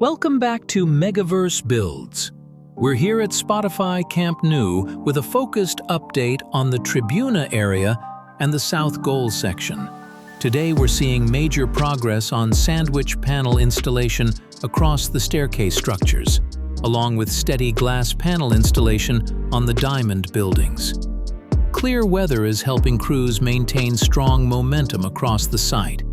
Welcome back to MegaVerse Builds. We're here at Spotify Camp Nou with a focused update on the Tribuna area and the South Goal section. Today we're seeing major progress on sandwich panel installation across the staircase structures, along with steady glass panel installation on the diamond buildings. Clear weather is helping crews maintain strong momentum across the site.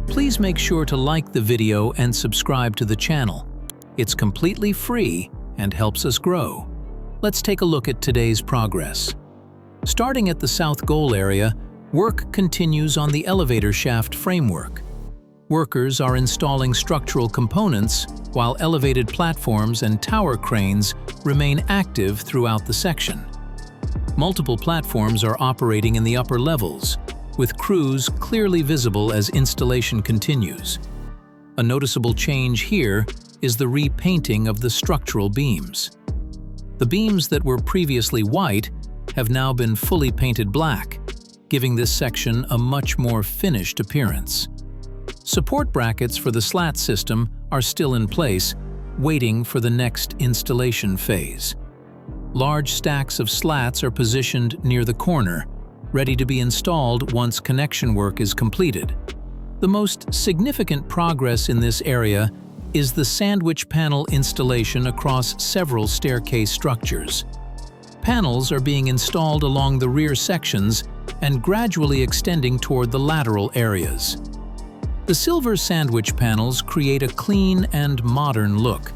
Please make sure to like the video and subscribe to the channel. It's completely free and helps us grow. Let's take a look at today's progress. Starting at the South Goal area, work continues on the elevator shaft framework. Workers are installing structural components while elevated platforms and tower cranes remain active throughout the section. Multiple platforms are operating in the upper levels, with crews clearly visible as installation continues. A noticeable change here is the repainting of the structural beams. The beams that were previously white have now been fully painted black, giving this section a much more finished appearance. Support brackets for the slat system are still in place, waiting for the next installation phase. Large stacks of slats are positioned near the corner, ready to be installed once connection work is completed. The most significant progress in this area is the sandwich panel installation across several staircase structures. Panels are being installed along the rear sections and gradually extending toward the lateral areas. The silver sandwich panels create a clean and modern look.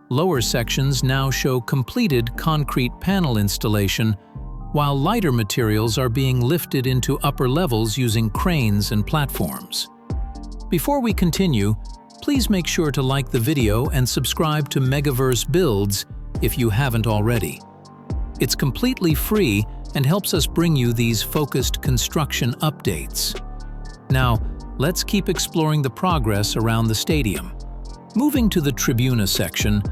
Lower sections now show completed concrete panel installation, while lighter materials are being lifted into upper levels using cranes and platforms. Before we continue, please make sure to like the video and subscribe to MegaVerse Builds if you haven't already. It's completely free and helps us bring you these focused construction updates. Now, let's keep exploring the progress around the stadium. Moving to the Tribuna section,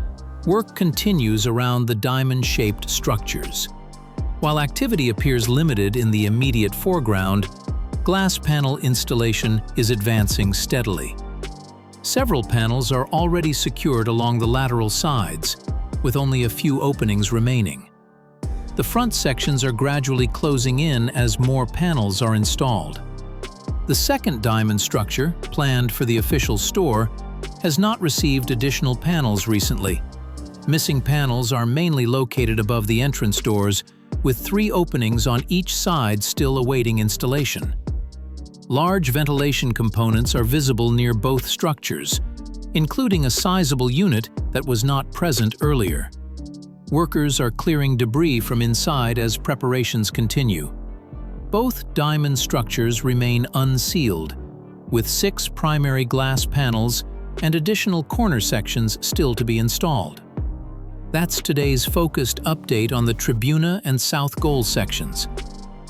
work continues around the diamond-shaped structures. While activity appears limited in the immediate foreground, glass panel installation is advancing steadily. Several panels are already secured along the lateral sides, with only a few openings remaining. The front sections are gradually closing in as more panels are installed. The second diamond structure, planned for the official store, has not received additional panels recently. Missing panels are mainly located above the entrance doors, with 3 openings on each side still awaiting installation. Large ventilation components are visible near both structures, including a sizable unit that was not present earlier. Workers are clearing debris from inside as preparations continue. Both diamond structures remain unsealed, with 6 primary glass panels and additional corner sections still to be installed. That's today's focused update on the Tribuna and South Goal sections.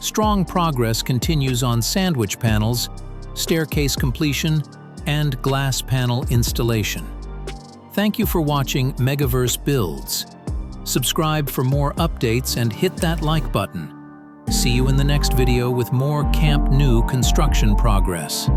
Strong progress continues on sandwich panels, staircase completion, and glass panel installation. Thank you for watching MegaVerse Builds. Subscribe for more updates and hit that like button. See you in the next video with more Camp Nou construction progress.